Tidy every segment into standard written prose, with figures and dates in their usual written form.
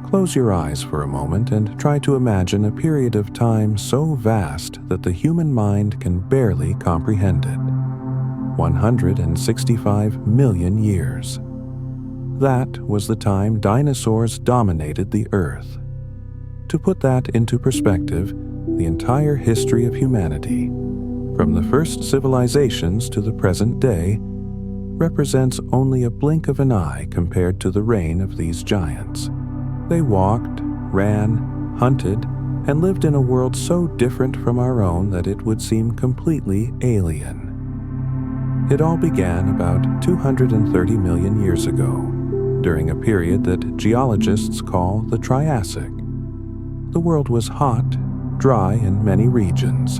Close your eyes for a moment and try to imagine a period of time so vast that the human mind can barely comprehend it. 165 million years. That was the time dinosaurs dominated the Earth. To put that into perspective, the entire history of humanity, from the first civilizations to the present day, represents only a blink of an eye compared to the reign of these giants. They walked, ran, hunted, and lived in a world so different from our own that it would seem completely alien. It all began about 230 million years ago, during a period that geologists call the Triassic. The world was hot, dry in many regions,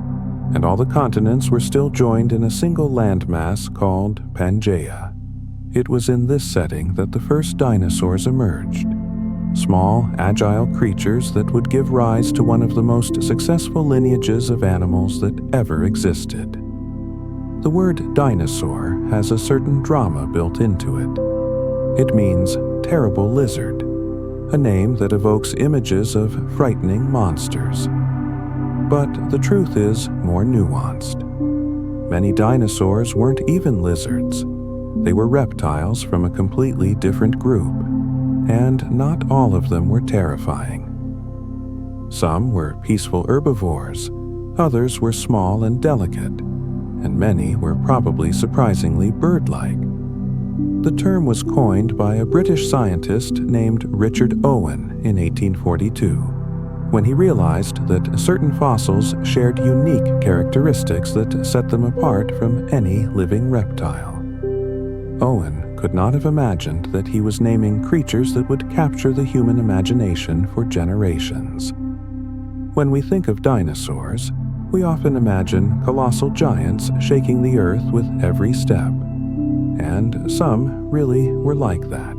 and all the continents were still joined in a single landmass called Pangaea. It was in this setting that the first dinosaurs emerged. Small, agile creatures that would give rise to one of the most successful lineages of animals that ever existed. The word dinosaur has a certain drama built into it. It means terrible lizard, a name that evokes images of frightening monsters. But the truth is more nuanced. Many dinosaurs weren't even lizards. They were reptiles from a completely different group. And not all of them were terrifying. Some were peaceful herbivores, others were small and delicate, and many were probably surprisingly bird-like. The term was coined by a British scientist named Richard Owen in 1842, when he realized that certain fossils shared unique characteristics that set them apart from any living reptile. Owen could not have imagined that he was naming creatures that would capture the human imagination for generations. When we think of dinosaurs, we often imagine colossal giants shaking the earth with every step. And some really were like that.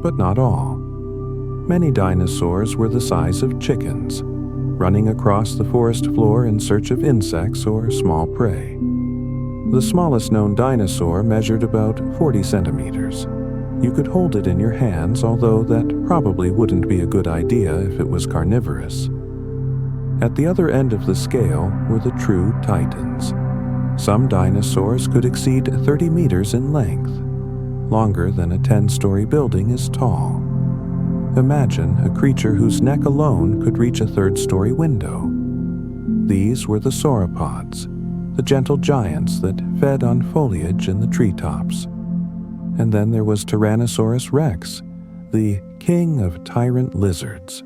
But not all. Many dinosaurs were the size of chickens, running across the forest floor in search of insects or small prey. The smallest known dinosaur measured about 40 centimeters. You could hold it in your hands, although that probably wouldn't be a good idea if it was carnivorous. At the other end of the scale were the true titans. Some dinosaurs could exceed 30 meters in length, longer than a 10-story building is tall. Imagine a creature whose neck alone could reach a third-story window. These were the sauropods, the gentle giants that fed on foliage in the treetops. And then there was Tyrannosaurus rex, the king of tyrant lizards.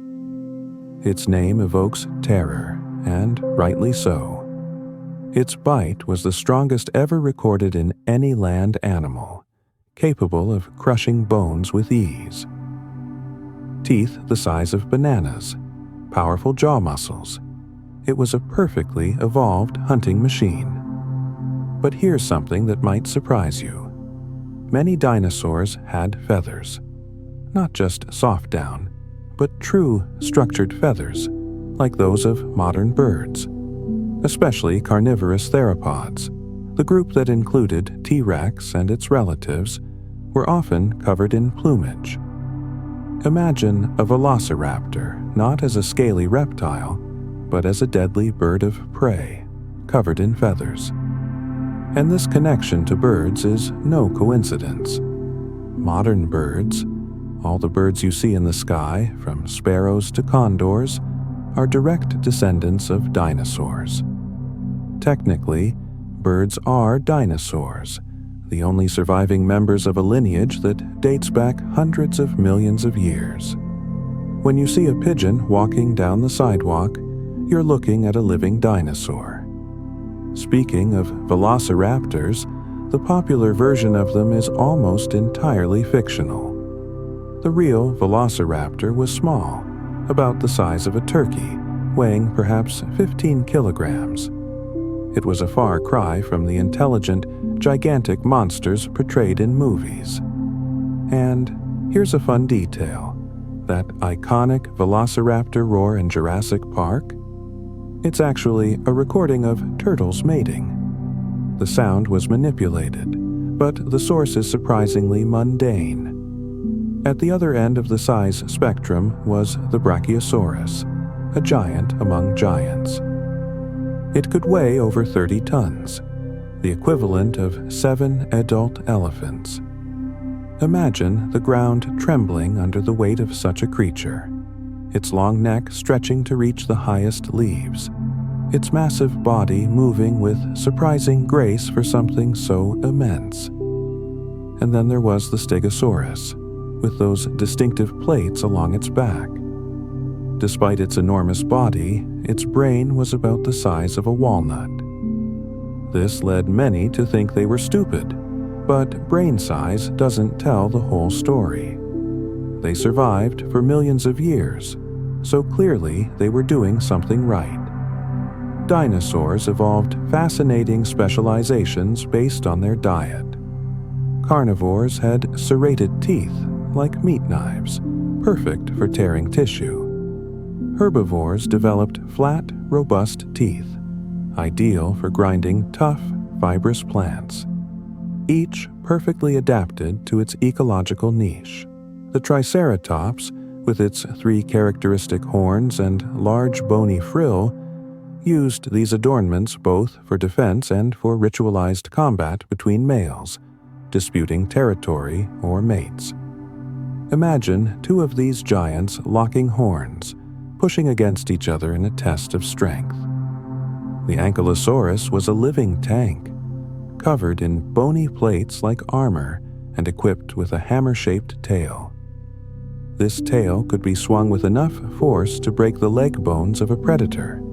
Its name evokes terror, and rightly so. Its bite was the strongest ever recorded in any land animal, capable of crushing bones with ease. Teeth the size of bananas, powerful jaw muscles. It was a perfectly evolved hunting machine. But here's something that might surprise you. Many dinosaurs had feathers. Not just soft down, but true structured feathers, like those of modern birds. Especially carnivorous theropods, the group that included T-Rex and its relatives, were often covered in plumage. Imagine a velociraptor not as a scaly reptile, but as a deadly bird of prey, covered in feathers. And this connection to birds is no coincidence. Modern birds, all the birds you see in the sky, from sparrows to condors, are direct descendants of dinosaurs. Technically, birds are dinosaurs, the only surviving members of a lineage that dates back hundreds of millions of years. When you see a pigeon walking down the sidewalk, you're looking at a living dinosaur. Speaking of velociraptors, the popular version of them is almost entirely fictional. The real velociraptor was small, about the size of a turkey, weighing perhaps 15 kilograms. It was a far cry from the intelligent, gigantic monsters portrayed in movies. And here's a fun detail. That iconic velociraptor roar in Jurassic Park? It's actually a recording of turtles mating. The sound was manipulated, but the source is surprisingly mundane. At the other end of the size spectrum was the Brachiosaurus, a giant among giants. It could weigh over 30 tons, the equivalent of 7 adult elephants. Imagine the ground trembling under the weight of such a creature, its long neck stretching to reach the highest leaves, its massive body moving with surprising grace for something so immense. And then there was the Stegosaurus, with those distinctive plates along its back. Despite its enormous body, its brain was about the size of a walnut. This led many to think they were stupid, but brain size doesn't tell the whole story. They survived for millions of years, so clearly they were doing something right. Dinosaurs evolved fascinating specializations based on their diet. Carnivores had serrated teeth, like meat knives, perfect for tearing tissue. Herbivores developed flat, robust teeth, ideal for grinding tough, fibrous plants. Each perfectly adapted to its ecological niche. The Triceratops, with its 3 characteristic horns and large bony frill, used these adornments both for defense and for ritualized combat between males, disputing territory or mates. Imagine 2 of these giants locking horns, pushing against each other in a test of strength. The Ankylosaurus was a living tank, covered in bony plates like armor and equipped with a hammer-shaped tail. This tail could be swung with enough force to break the leg bones of a predator.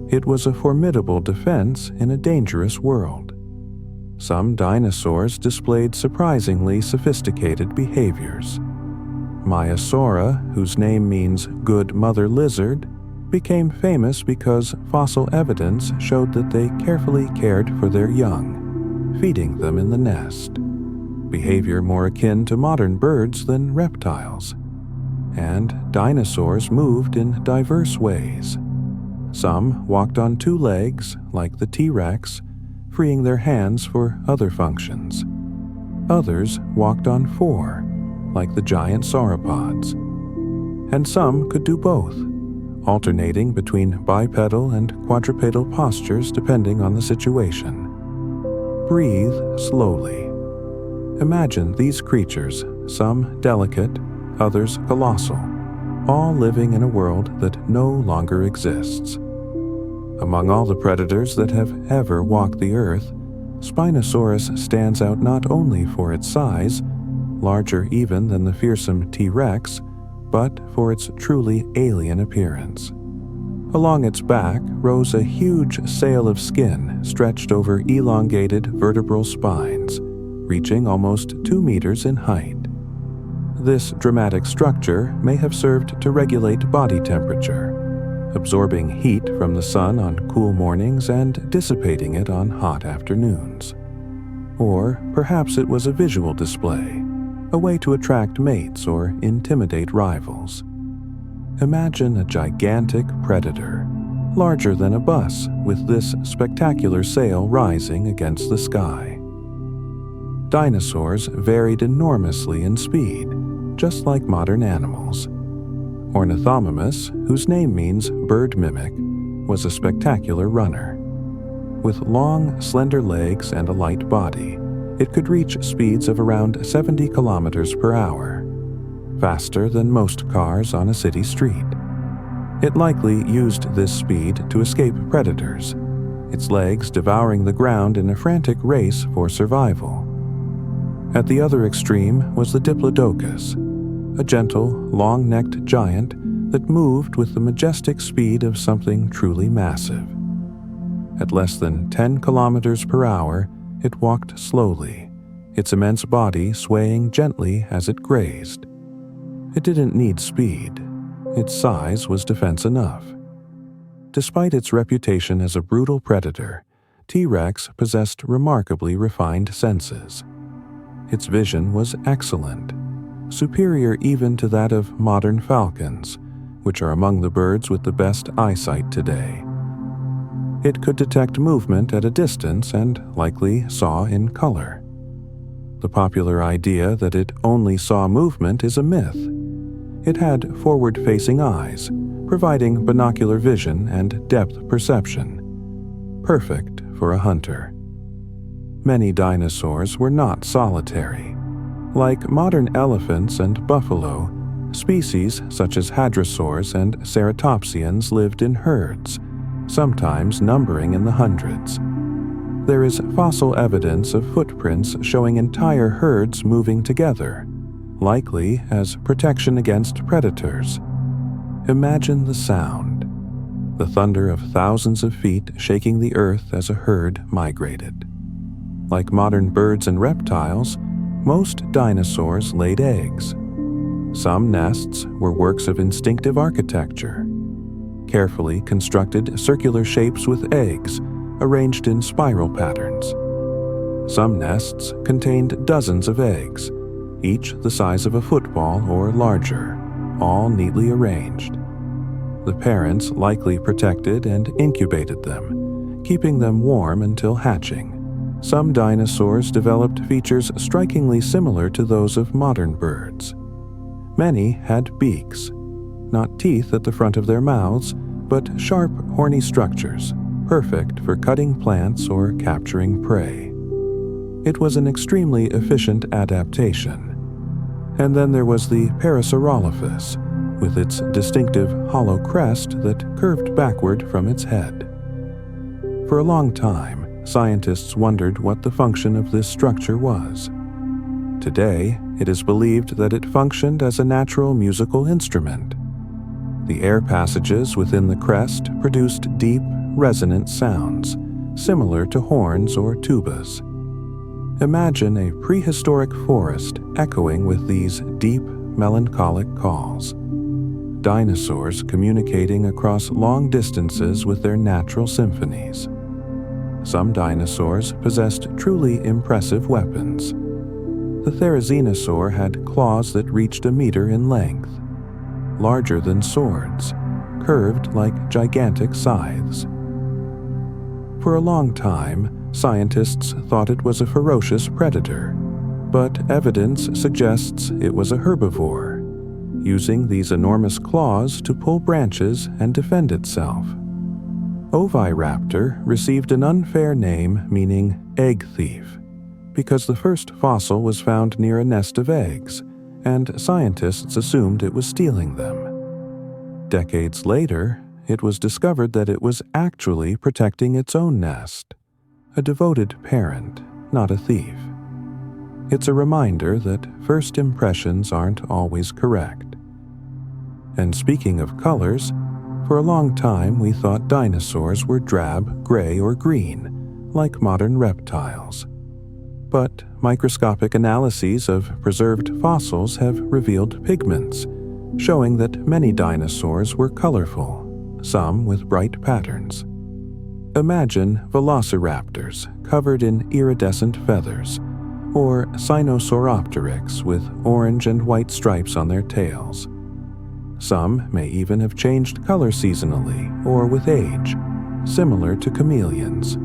It was a formidable defense in a dangerous world. Some dinosaurs displayed surprisingly sophisticated behaviors. Maiasaura, whose name means good mother lizard, became famous because fossil evidence showed that they carefully cared for their young, feeding them in the nest. Behavior more akin to modern birds than reptiles. And dinosaurs moved in diverse ways. Some walked on 2 legs, like the T-Rex, freeing their hands for other functions. Others walked on 4, like the giant sauropods. And some could do both, alternating between bipedal and quadrupedal postures depending on the situation. Breathe slowly. Imagine these creatures, some delicate, others colossal, all living in a world that no longer exists. Among all the predators that have ever walked the earth, Spinosaurus stands out not only for its size, larger even than the fearsome T-Rex, but for its truly alien appearance. Along its back rose a huge sail of skin stretched over elongated vertebral spines, reaching almost 2 meters in height. This dramatic structure may have served to regulate body temperature, absorbing heat from the sun on cool mornings and dissipating it on hot afternoons. Or perhaps it was a visual display, a way to attract mates or intimidate rivals. Imagine a gigantic predator, larger than a bus, with this spectacular sail rising against the sky. Dinosaurs varied enormously in speed, just like modern animals. Ornithomimus, whose name means bird mimic, was a spectacular runner. With long, slender legs and a light body, it could reach speeds of around 70 kilometers per hour, faster than most cars on a city street. It likely used this speed to escape predators, its legs devouring the ground in a frantic race for survival. At the other extreme was the Diplodocus, a gentle, long-necked giant that moved with the majestic speed of something truly massive. At less than 10 kilometers per hour, it walked slowly, its immense body swaying gently as it grazed. It didn't need speed. Its size was defense enough. Despite its reputation as a brutal predator, T-Rex possessed remarkably refined senses. Its vision was excellent, superior even to that of modern falcons, which are among the birds with the best eyesight today. It could detect movement at a distance and likely saw in color. The popular idea that it only saw movement is a myth. It had forward-facing eyes, providing binocular vision and depth perception, perfect for a hunter. Many dinosaurs were not solitary. Like modern elephants and buffalo, species such as hadrosaurs and ceratopsians lived in herds, sometimes numbering in the hundreds. There is fossil evidence of footprints showing entire herds moving together, likely as protection against predators. Imagine the sound, the thunder of thousands of feet shaking the earth as a herd migrated. Like modern birds and reptiles, most dinosaurs laid eggs. Some nests were works of instinctive architecture, carefully constructed circular shapes with eggs arranged in spiral patterns. Some nests contained dozens of eggs, each the size of a football or larger, all neatly arranged. The parents likely protected and incubated them, keeping them warm until hatching. Some dinosaurs developed features strikingly similar to those of modern birds. Many had beaks, not teeth at the front of their mouths, but sharp, horny structures, perfect for cutting plants or capturing prey. It was an extremely efficient adaptation. And then there was the Parasaurolophus, with its distinctive hollow crest that curved backward from its head. For a long time, scientists wondered what the function of this structure was. Today, it is believed that it functioned as a natural musical instrument. The air passages within the crest produced deep, resonant sounds, similar to horns or tubas. Imagine a prehistoric forest echoing with these deep, melancholic calls. Dinosaurs communicating across long distances with their natural symphonies. Some dinosaurs possessed truly impressive weapons. The Therizinosaur had claws that reached a meter in length, larger than swords, curved like gigantic scythes. For a long time, scientists thought it was a ferocious predator, but evidence suggests it was a herbivore, using these enormous claws to pull branches and defend itself. Oviraptor received an unfair name meaning egg thief, because the first fossil was found near a nest of eggs, and scientists assumed it was stealing them. Decades later, it was discovered that it was actually protecting its own nest, a devoted parent, not a thief. It's a reminder that first impressions aren't always correct. And speaking of colors, for a long time we thought dinosaurs were drab, gray, or green, like modern reptiles. But microscopic analyses of preserved fossils have revealed pigments, showing that many dinosaurs were colorful, some with bright patterns. Imagine velociraptors covered in iridescent feathers, or Sinosauropteryx with orange and white stripes on their tails. Some may even have changed color seasonally or with age, similar to chameleons.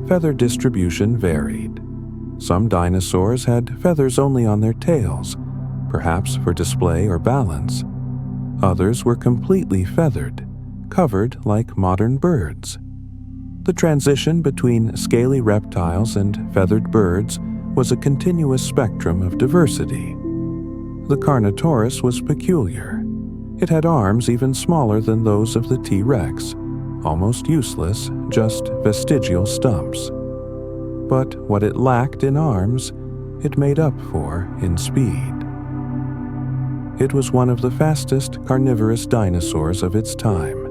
Feather distribution varied. Some dinosaurs had feathers only on their tails, perhaps for display or balance. Others were completely feathered, covered like modern birds. The transition between scaly reptiles and feathered birds was a continuous spectrum of diversity. The Carnotaurus was peculiar. It had arms even smaller than those of the T-Rex, almost useless, just vestigial stumps. But what it lacked in arms, it made up for in speed. It was one of the fastest carnivorous dinosaurs of its time,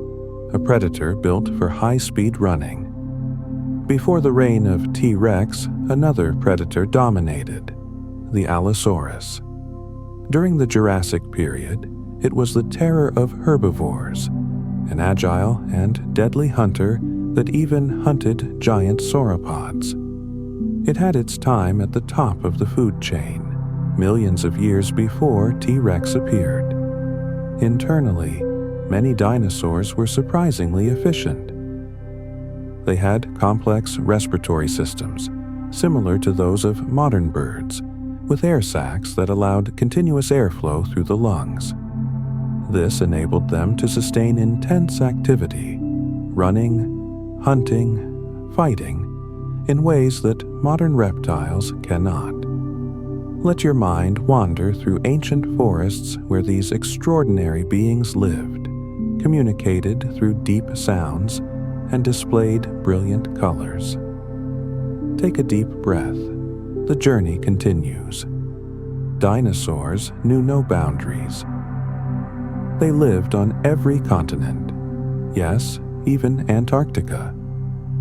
a predator built for high-speed running. Before the reign of T-Rex, another predator dominated, the Allosaurus. During the Jurassic period, it was the terror of herbivores, an agile and deadly hunter that even hunted giant sauropods. It had its time at the top of the food chain, millions of years before T-Rex appeared. Internally, many dinosaurs were surprisingly efficient. They had complex respiratory systems, similar to those of modern birds, with air sacs that allowed continuous airflow through the lungs. This enabled them to sustain intense activity, running, hunting, fighting, in ways that modern reptiles cannot. Let your mind wander through ancient forests where these extraordinary beings lived, communicated through deep sounds, and displayed brilliant colors. Take a deep breath. The journey continues. Dinosaurs knew no boundaries. They lived on every continent. Yes, even Antarctica.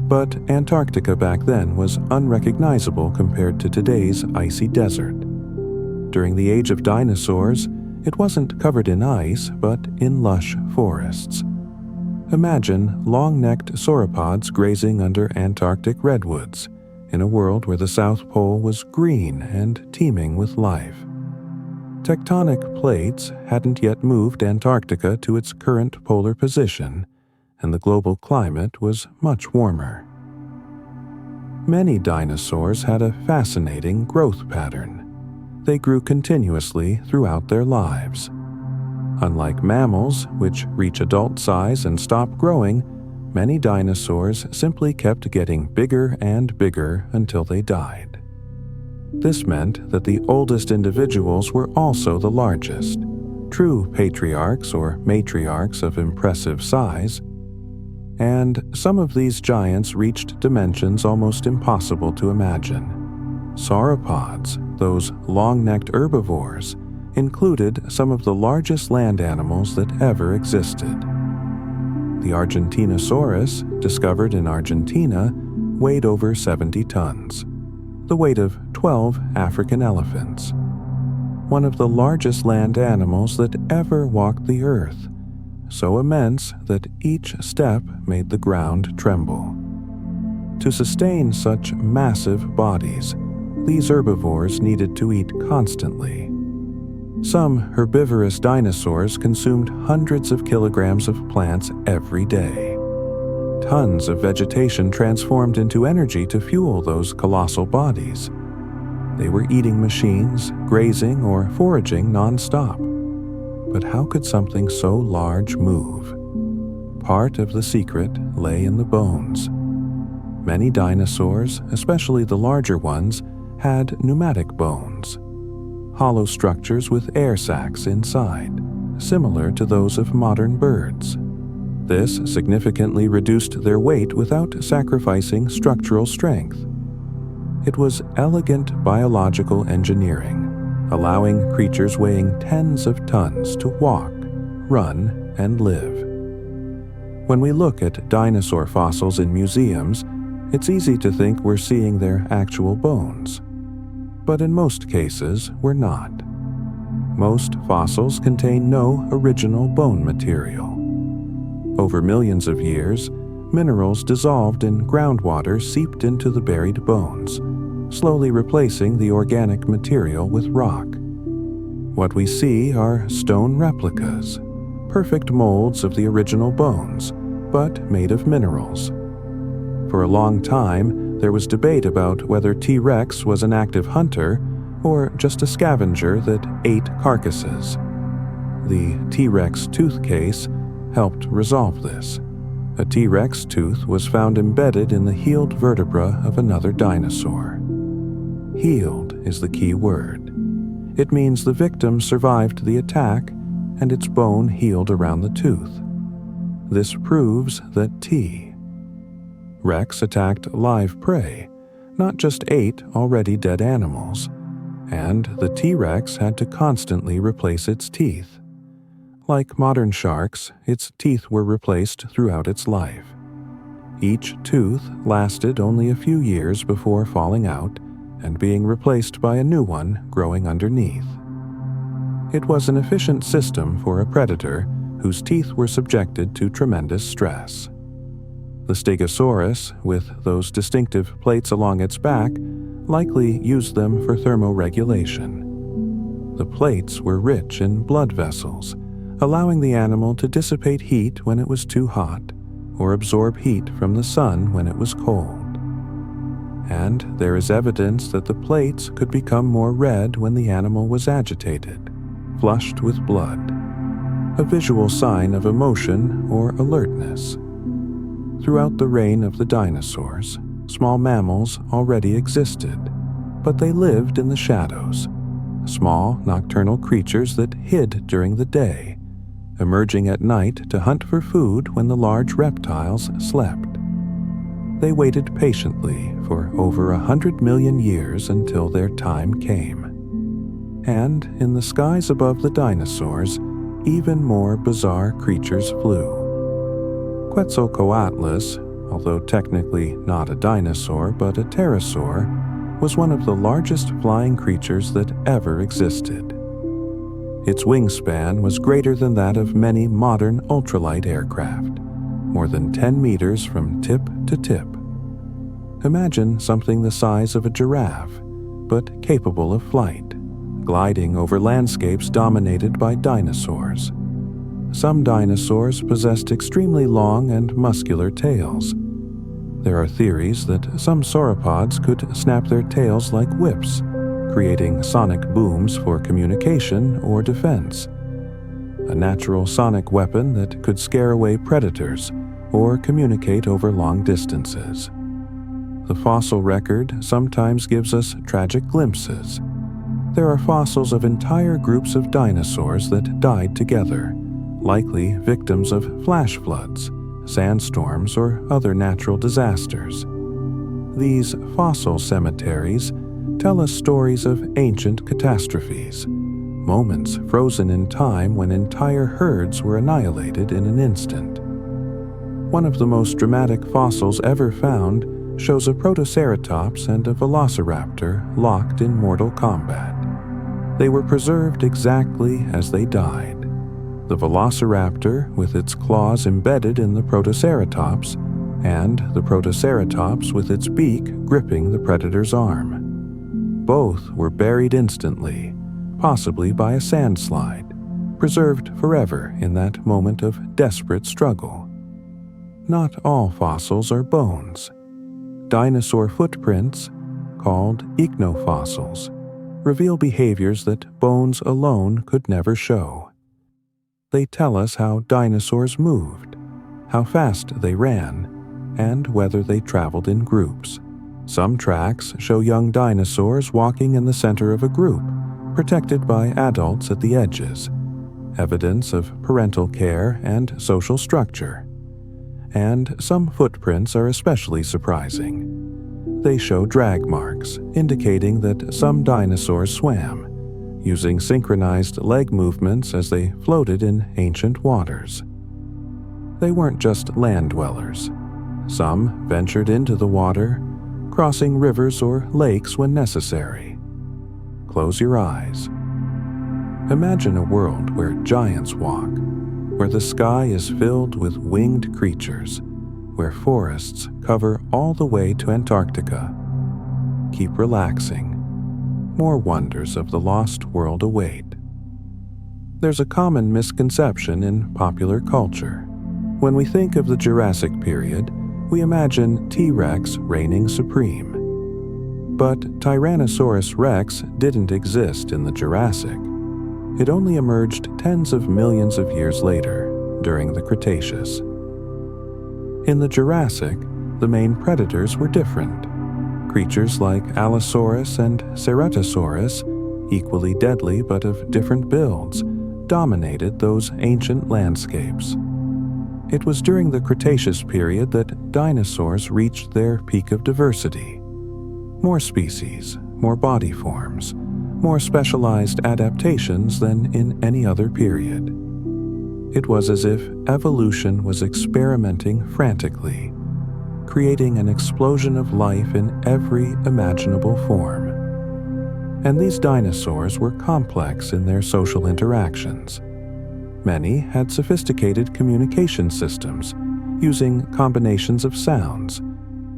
But Antarctica back then was unrecognizable compared to today's icy desert. During the age of dinosaurs, it wasn't covered in ice, but in lush forests. Imagine long-necked sauropods grazing under Antarctic redwoods, in a world where the South Pole was green and teeming with life. Tectonic plates hadn't yet moved Antarctica to its current polar position, and the global climate was much warmer. Many dinosaurs had a fascinating growth pattern. They grew continuously throughout their lives. Unlike mammals, which reach adult size and stop growing, many dinosaurs simply kept getting bigger and bigger until they died. This meant that the oldest individuals were also the largest, true patriarchs or matriarchs of impressive size, and some of these giants reached dimensions almost impossible to imagine. Sauropods, those long-necked herbivores, included some of the largest land animals that ever existed. The Argentinosaurus, discovered in Argentina, weighed over 70 tons, the weight of 12 African elephants. One of the largest land animals that ever walked the earth, so immense that each step made the ground tremble. To sustain such massive bodies, these herbivores needed to eat constantly. Some herbivorous dinosaurs consumed hundreds of kilograms of plants every day. Tons of vegetation transformed into energy to fuel those colossal bodies. They were eating machines, grazing, or foraging non-stop. But how could something so large move? Part of the secret lay in the bones. Many dinosaurs, especially the larger ones, had pneumatic bones, hollow structures with air sacs inside, similar to those of modern birds. This significantly reduced their weight without sacrificing structural strength. It was elegant biological engineering, allowing creatures weighing tens of tons to walk, run, and live. When we look at dinosaur fossils in museums, it's easy to think we're seeing their actual bones. But in most cases, we're not. Most fossils contain no original bone material. Over millions of years, minerals dissolved in groundwater seeped into the buried bones, slowly replacing the organic material with rock. What we see are stone replicas, perfect molds of the original bones, but made of minerals. For a long time, there was debate about whether T-Rex was an active hunter or just a scavenger that ate carcasses. The T-Rex tooth case helped resolve this. A T-Rex tooth was found embedded in the healed vertebra of another dinosaur. Healed is the key word. It means the victim survived the attack and its bone healed around the tooth. This proves that T-Rex attacked live prey, not just ate already dead animals, and the T-Rex had to constantly replace its teeth. Like modern sharks, its teeth were replaced throughout its life. Each tooth lasted only a few years before falling out and being replaced by a new one growing underneath. It was an efficient system for a predator whose teeth were subjected to tremendous stress. The Stegosaurus, with those distinctive plates along its back, likely used them for thermoregulation. The plates were rich in blood vessels, allowing the animal to dissipate heat when it was too hot, or absorb heat from the sun when it was cold. and there is evidence that the plates could become more red when the animal was agitated, flushed with blood, a visual sign of emotion or alertness. Throughout the reign of the dinosaurs, small mammals already existed, but they lived in the shadows, small nocturnal creatures that hid during the day, emerging at night to hunt for food when the large reptiles slept. They waited patiently for over 100 million years until their time came. And in the skies above the dinosaurs, even more bizarre creatures flew. Quetzalcoatlus, although technically not a dinosaur but a pterosaur, was one of the largest flying creatures that ever existed. Its wingspan was greater than that of many modern ultralight aircraft, more than 10 meters from tip to tip. Imagine something the size of a giraffe, but capable of flight, gliding over landscapes dominated by dinosaurs. Some dinosaurs possessed extremely long and muscular tails. There are theories that some sauropods could snap their tails like whips, creating sonic booms for communication or defense. A natural sonic weapon that could scare away predators or communicate over long distances. The fossil record sometimes gives us tragic glimpses. There are fossils of entire groups of dinosaurs that died together, likely victims of flash floods, sandstorms, or other natural disasters. These fossil cemeteries tell us stories of ancient catastrophes, moments frozen in time when entire herds were annihilated in an instant. One of the most dramatic fossils ever found shows a protoceratops and a velociraptor locked in mortal combat. They were preserved exactly as they died. The velociraptor with its claws embedded in the protoceratops, and the protoceratops with its beak gripping the predator's arm. Both were buried instantly, possibly by a sandslide, preserved forever in that moment of desperate struggle. Not all fossils are bones. Dinosaur footprints, called ichnofossils, reveal behaviors that bones alone could never show. They tell us how dinosaurs moved, how fast they ran, and whether they traveled in groups. Some tracks show young dinosaurs walking in the center of a group, protected by adults at the edges, evidence of parental care and social structure. And some footprints are especially surprising. They show drag marks, indicating that some dinosaurs swam, using synchronized leg movements as they floated in ancient waters. They weren't just land dwellers. Some ventured into the water, crossing rivers or lakes when necessary. Close your eyes. Imagine a world where giants walk, where the sky is filled with winged creatures, where forests cover all the way to Antarctica. Keep relaxing. More wonders of the lost world await. There's a common misconception in popular culture. When we think of the Jurassic period, we imagine T-Rex reigning supreme. But Tyrannosaurus rex didn't exist in the Jurassic. It only emerged tens of millions of years later, during the Cretaceous. In the Jurassic, the main predators were different. Creatures like Allosaurus and Ceratosaurus, equally deadly but of different builds, dominated those ancient landscapes. It was during the Cretaceous period that dinosaurs reached their peak of diversity. More species, more body forms, more specialized adaptations than in any other period. It was as if evolution was experimenting frantically, creating an explosion of life in every imaginable form. And these dinosaurs were complex in their social interactions. Many had sophisticated communication systems, using combinations of sounds,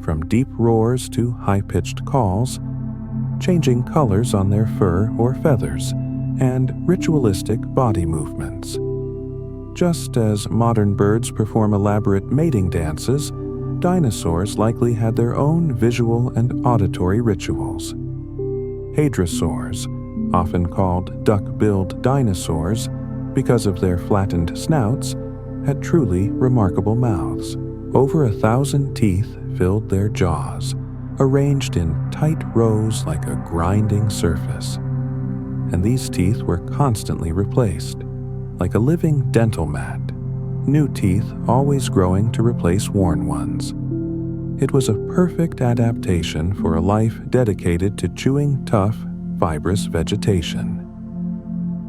from deep roars to high-pitched calls, changing colors on their fur or feathers, and ritualistic body movements. Just as modern birds perform elaborate mating dances, dinosaurs likely had their own visual and auditory rituals. Hadrosaurs, often called duck-billed dinosaurs because of their flattened snouts, had truly remarkable mouths. Over 1,000 teeth filled their jaws, arranged in tight rows like a grinding surface. And these teeth were constantly replaced, like a living dental mat, new teeth always growing to replace worn ones. It was a perfect adaptation for a life dedicated to chewing tough, fibrous vegetation.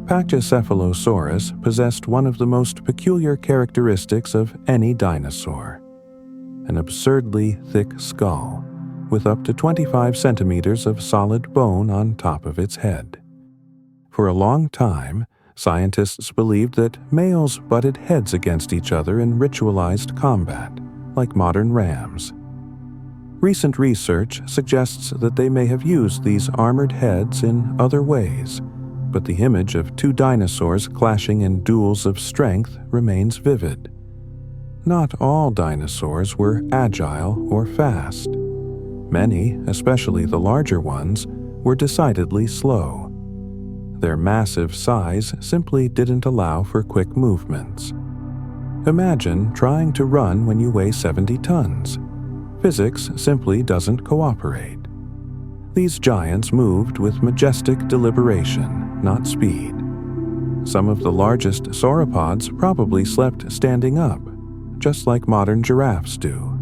Pachycephalosaurus possessed one of the most peculiar characteristics of any dinosaur: an absurdly thick skull, with up to 25 centimeters of solid bone on top of its head. For a long time, scientists believed that males butted heads against each other in ritualized combat, like modern rams. Recent research suggests that they may have used these armored heads in other ways, but the image of two dinosaurs clashing in duels of strength remains vivid. Not all dinosaurs were agile or fast. Many, especially the larger ones, were decidedly slow. Their massive size simply didn't allow for quick movements. Imagine trying to run when you weigh 70 tons. Physics simply doesn't cooperate. These giants moved with majestic deliberation, not speed. Some of the largest sauropods probably slept standing up, just like modern giraffes do.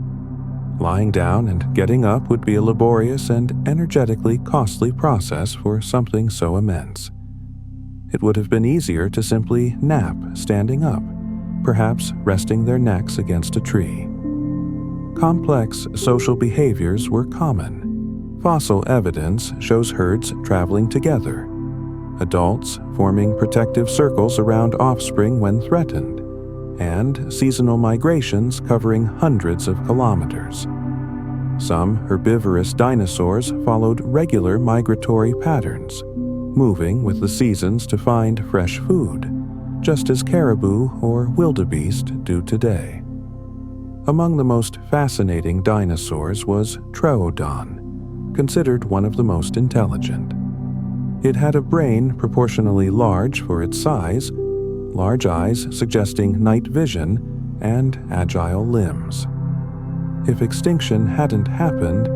Lying down and getting up would be a laborious and energetically costly process for something so immense. It would have been easier to simply nap standing up, perhaps resting their necks against a tree. Complex social behaviors were common. Fossil evidence shows herds traveling together, adults forming protective circles around offspring when threatened, and seasonal migrations covering hundreds of kilometers. Some herbivorous dinosaurs followed regular migratory patterns, moving with the seasons to find fresh food, just as caribou or wildebeest do today. Among the most fascinating dinosaurs was Troodon, considered one of the most intelligent. It had a brain proportionally large for its size, large eyes suggesting night vision, and agile limbs. If extinction hadn't happened,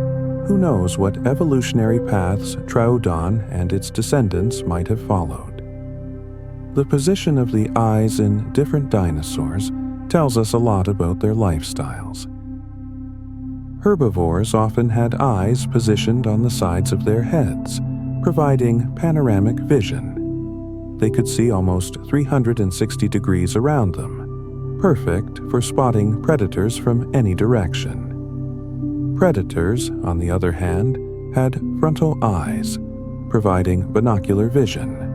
who knows what evolutionary paths Troodon and its descendants might have followed. The position of the eyes in different dinosaurs tells us a lot about their lifestyles. Herbivores often had eyes positioned on the sides of their heads, providing panoramic vision. They could see almost 360 degrees around them, perfect for spotting predators from any direction. Predators, on the other hand, had frontal eyes, providing binocular vision,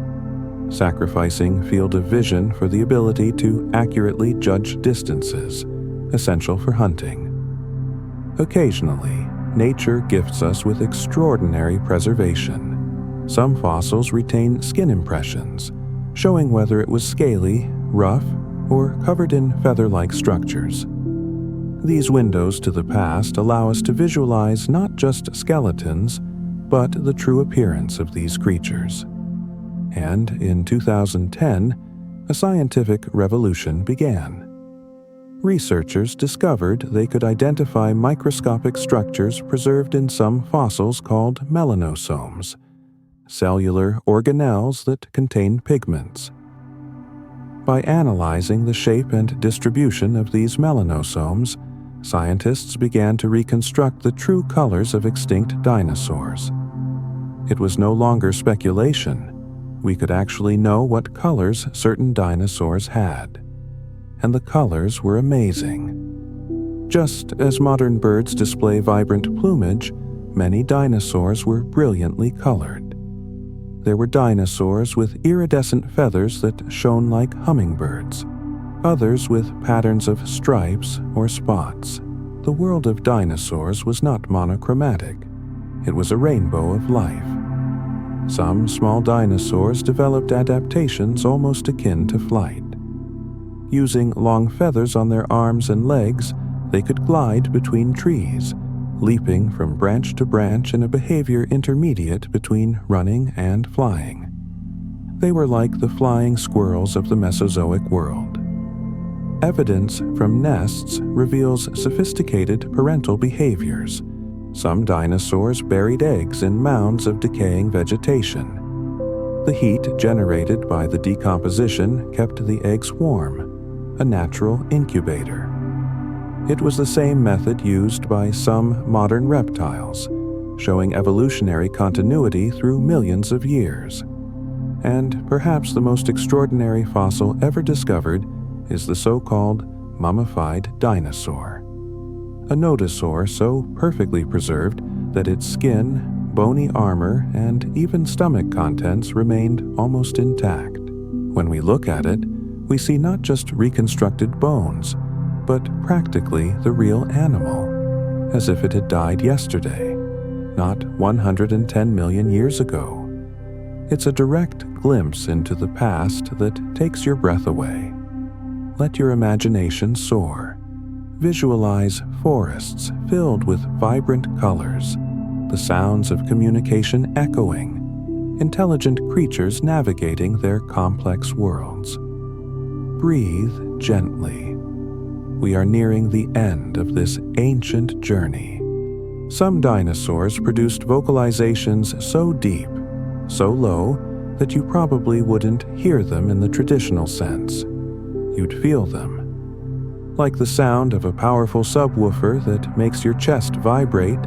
sacrificing field of vision for the ability to accurately judge distances, essential for hunting. Occasionally, nature gifts us with extraordinary preservation. Some fossils retain skin impressions, showing whether it was scaly, rough, or covered in feather-like structures. These windows to the past allow us to visualize not just skeletons, but the true appearance of these creatures. And in 2010, a scientific revolution began. Researchers discovered they could identify microscopic structures preserved in some fossils called melanosomes, cellular organelles that contain pigments. By analyzing the shape and distribution of these melanosomes, scientists began to reconstruct the true colors of extinct dinosaurs. It was no longer speculation. We could actually know what colors certain dinosaurs had. And the colors were amazing. Just as modern birds display vibrant plumage, many dinosaurs were brilliantly colored. There were dinosaurs with iridescent feathers that shone like hummingbirds, others with patterns of stripes or spots. The world of dinosaurs was not monochromatic. It was a rainbow of life. Some small dinosaurs developed adaptations almost akin to flight. Using long feathers on their arms and legs, they could glide between trees, leaping from branch to branch in a behavior intermediate between running and flying. They were like the flying squirrels of the Mesozoic world. Evidence from nests reveals sophisticated parental behaviors. Some dinosaurs buried eggs in mounds of decaying vegetation. The heat generated by the decomposition kept the eggs warm, a natural incubator. It was the same method used by some modern reptiles, showing evolutionary continuity through millions of years. And perhaps the most extraordinary fossil ever discovered is the so-called mummified dinosaur. A nodosaur so perfectly preserved that its skin, bony armor, and even stomach contents remained almost intact. When we look at it, we see not just reconstructed bones, but practically the real animal, as if it had died yesterday, not 110 million years ago. It's a direct glimpse into the past that takes your breath away. Let your imagination soar. Visualize forests filled with vibrant colors, the sounds of communication echoing, intelligent creatures navigating their complex worlds. Breathe gently. We are nearing the end of this ancient journey. Some dinosaurs produced vocalizations so deep, so low, that you probably wouldn't hear them in the traditional sense. You'd feel them. Like the sound of a powerful subwoofer that makes your chest vibrate,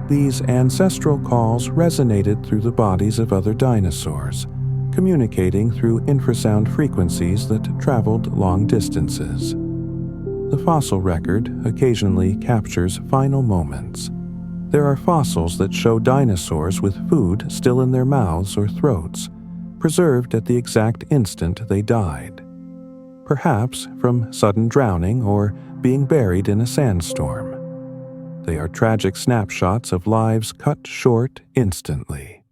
these ancestral calls resonated through the bodies of other dinosaurs, communicating through infrasound frequencies that traveled long distances. The fossil record occasionally captures final moments. There are fossils that show dinosaurs with food still in their mouths or throats, preserved at the exact instant they died. Perhaps from sudden drowning or being buried in a sandstorm. They are tragic snapshots of lives cut short instantly.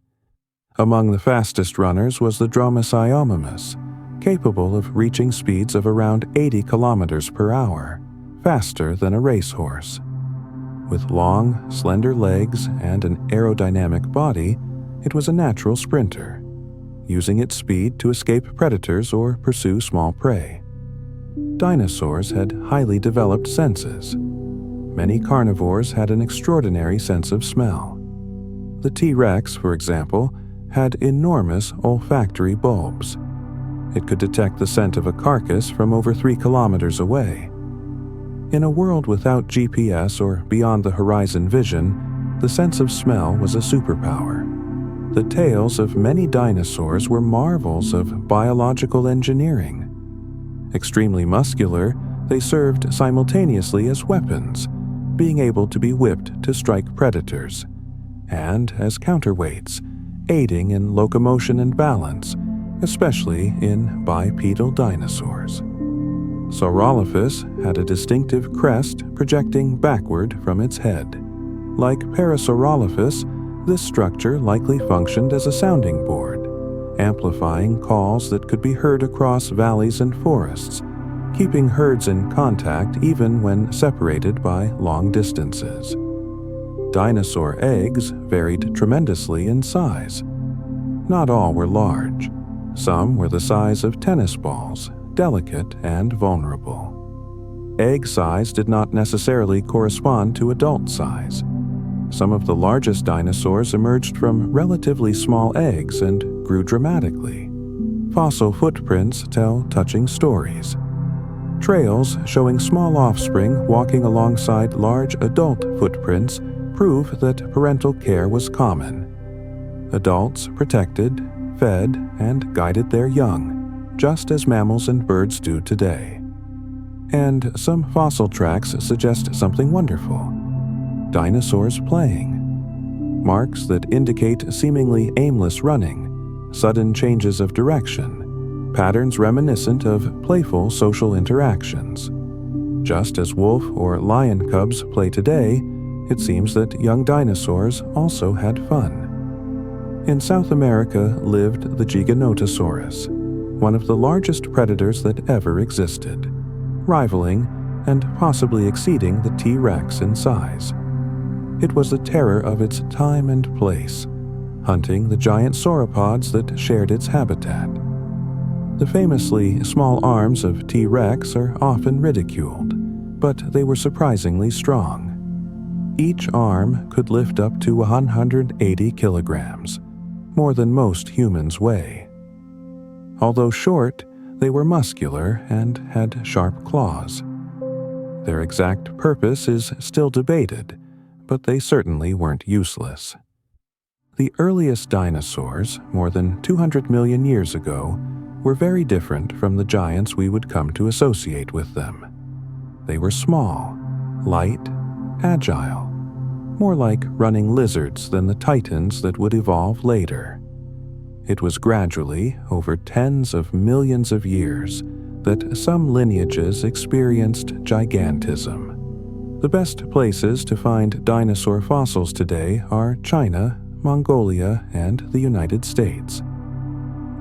Among the fastest runners was the Dromaeosaurus, capable of reaching speeds of around 80 kilometers per hour, faster than a racehorse. With long, slender legs and an aerodynamic body, it was a natural sprinter, using its speed to escape predators or pursue small prey. Dinosaurs had highly developed senses. Many carnivores had an extraordinary sense of smell. The T-Rex, for example, had enormous olfactory bulbs. It could detect the scent of a carcass from over 3 kilometers away. In a world without GPS or beyond-the-horizon vision, the sense of smell was a superpower. The tails of many dinosaurs were marvels of biological engineering. Extremely muscular, they served simultaneously as weapons, being able to be whipped to strike predators, and as counterweights, aiding in locomotion and balance, especially in bipedal dinosaurs. Saurolophus had a distinctive crest projecting backward from its head. Like Parasaurolophus, this structure likely functioned as a sounding board, amplifying calls that could be heard across valleys and forests, keeping herds in contact even when separated by long distances. Dinosaur eggs varied tremendously in size. Not all were large. Some were the size of tennis balls, delicate and vulnerable. Egg size did not necessarily correspond to adult size. Some of the largest dinosaurs emerged from relatively small eggs and grew dramatically. Fossil footprints tell touching stories. Trails showing small offspring walking alongside large adult footprints prove that parental care was common. Adults protected, fed, and guided their young, just as mammals and birds do today. And some fossil tracks suggest something wonderful. Dinosaurs playing. Marks that indicate seemingly aimless running, sudden changes of direction, patterns reminiscent of playful social interactions. Just as wolf or lion cubs play today, it seems that young dinosaurs also had fun. In South America lived the Giganotosaurus, one of the largest predators that ever existed, rivaling and possibly exceeding the T-Rex in size. It was the terror of its time and place, hunting the giant sauropods that shared its habitat. The famously small arms of T-Rex are often ridiculed, but they were surprisingly strong. Each arm could lift up to 180 kilograms, more than most humans weigh. Although short, they were muscular and had sharp claws. Their exact purpose is still debated, but they certainly weren't useless. The earliest dinosaurs, more than 200 million years ago, were very different from the giants we would come to associate with them. They were small, light, agile, more like running lizards than the titans that would evolve later. It was gradually, over tens of millions of years, that some lineages experienced gigantism. The best places to find dinosaur fossils today are China, Mongolia, and the United States.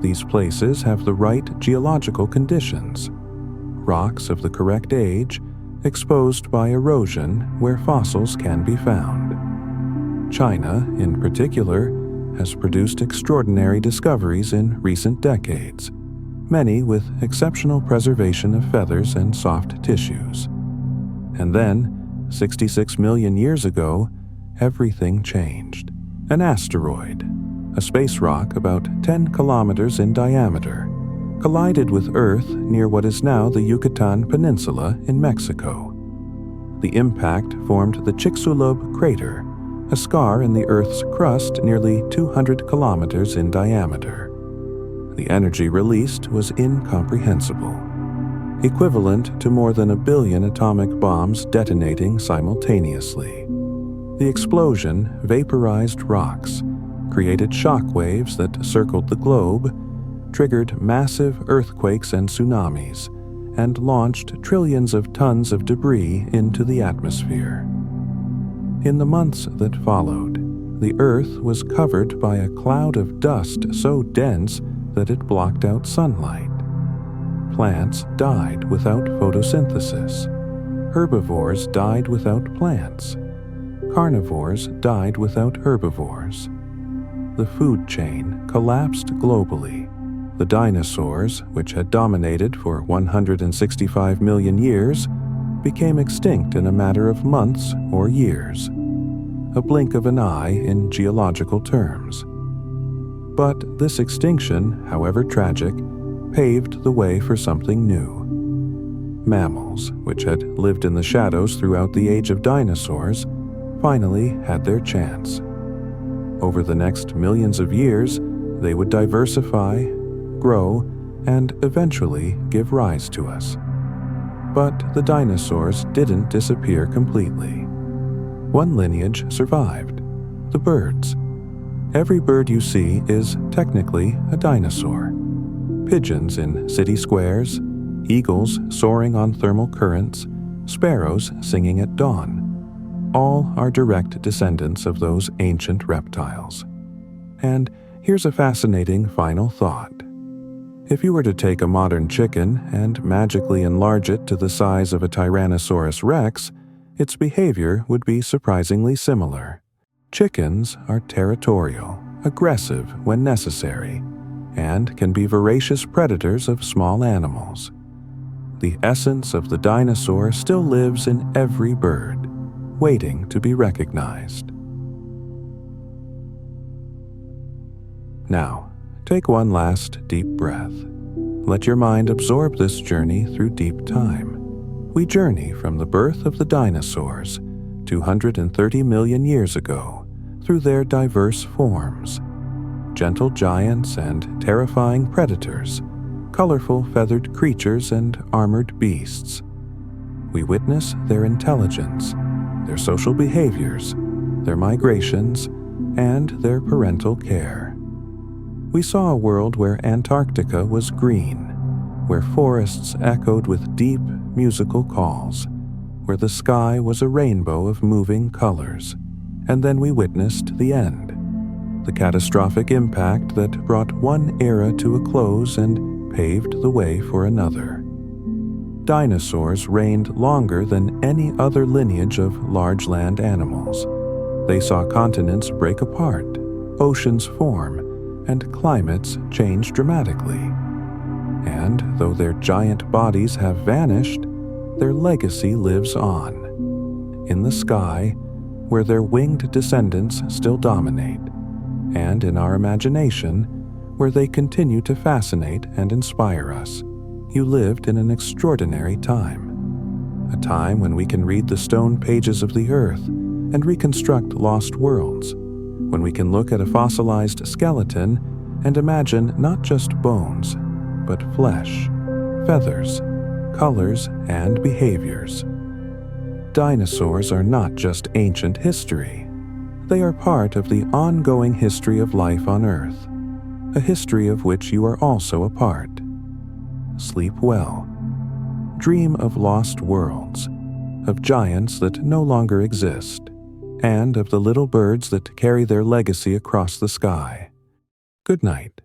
These places have the right geological conditions: rocks of the correct age, exposed by erosion where fossils can be found. China, in particular, has produced extraordinary discoveries in recent decades, many with exceptional preservation of feathers and soft tissues. And then, 66 million years ago, everything changed. An asteroid, a space rock about 10 kilometers in diameter, collided with Earth near what is now the Yucatan Peninsula in Mexico. The impact formed the Chicxulub crater, a scar in the Earth's crust nearly 200 kilometers in diameter. The energy released was incomprehensible, equivalent to more than 1 billion atomic bombs detonating simultaneously. The explosion vaporized rocks, created shock waves that circled the globe, triggered massive earthquakes and tsunamis, and launched trillions of tons of debris into the atmosphere. In the months that followed, the Earth was covered by a cloud of dust so dense that it blocked out sunlight. Plants died without photosynthesis. Herbivores died without plants. Carnivores died without herbivores. The food chain collapsed globally. The dinosaurs, which had dominated for 165 million years, became extinct in a matter of months or years, a blink of an eye in geological terms. But this extinction, however tragic, paved the way for something new. Mammals, which had lived in the shadows throughout the age of dinosaurs, finally had their chance. Over the next millions of years, they would diversify, grow, and eventually give rise to us. But the dinosaurs didn't disappear completely. One lineage survived: the birds. Every bird you see is technically a dinosaur. Pigeons in city squares, eagles soaring on thermal currents, sparrows singing at dawn. All are direct descendants of those ancient reptiles. And here's a fascinating final thought. If you were to take a modern chicken and magically enlarge it to the size of a Tyrannosaurus rex, its behavior would be surprisingly similar. Chickens are territorial, aggressive when necessary, and can be voracious predators of small animals. The essence of the dinosaur still lives in every bird, waiting to be recognized. Now, take one last deep breath. Let your mind absorb this journey through deep time. We journey from the birth of the dinosaurs, 230 million years ago, through their diverse forms. Gentle giants and terrifying predators, colorful feathered creatures and armored beasts. We witness their intelligence, their social behaviors, their migrations, and their parental care. We saw a world where Antarctica was green, where forests echoed with deep, musical calls, where the sky was a rainbow of moving colors. And then we witnessed the end, the catastrophic impact that brought one era to a close and paved the way for another. Dinosaurs reigned longer than any other lineage of large land animals. They saw continents break apart, oceans form, and climates change dramatically. And though their giant bodies have vanished, their legacy lives on. In the sky, where their winged descendants still dominate, and in our imagination, where they continue to fascinate and inspire us. You lived in an extraordinary time. A time when we can read the stone pages of the earth and reconstruct lost worlds, when we can look at a fossilized skeleton and imagine not just bones, but flesh, feathers, colors, and behaviors. Dinosaurs are not just ancient history. They are part of the ongoing history of life on Earth, a history of which you are also a part. Sleep well. Dream of lost worlds, of giants that no longer exist, and of the little birds that carry their legacy across the sky. Good night.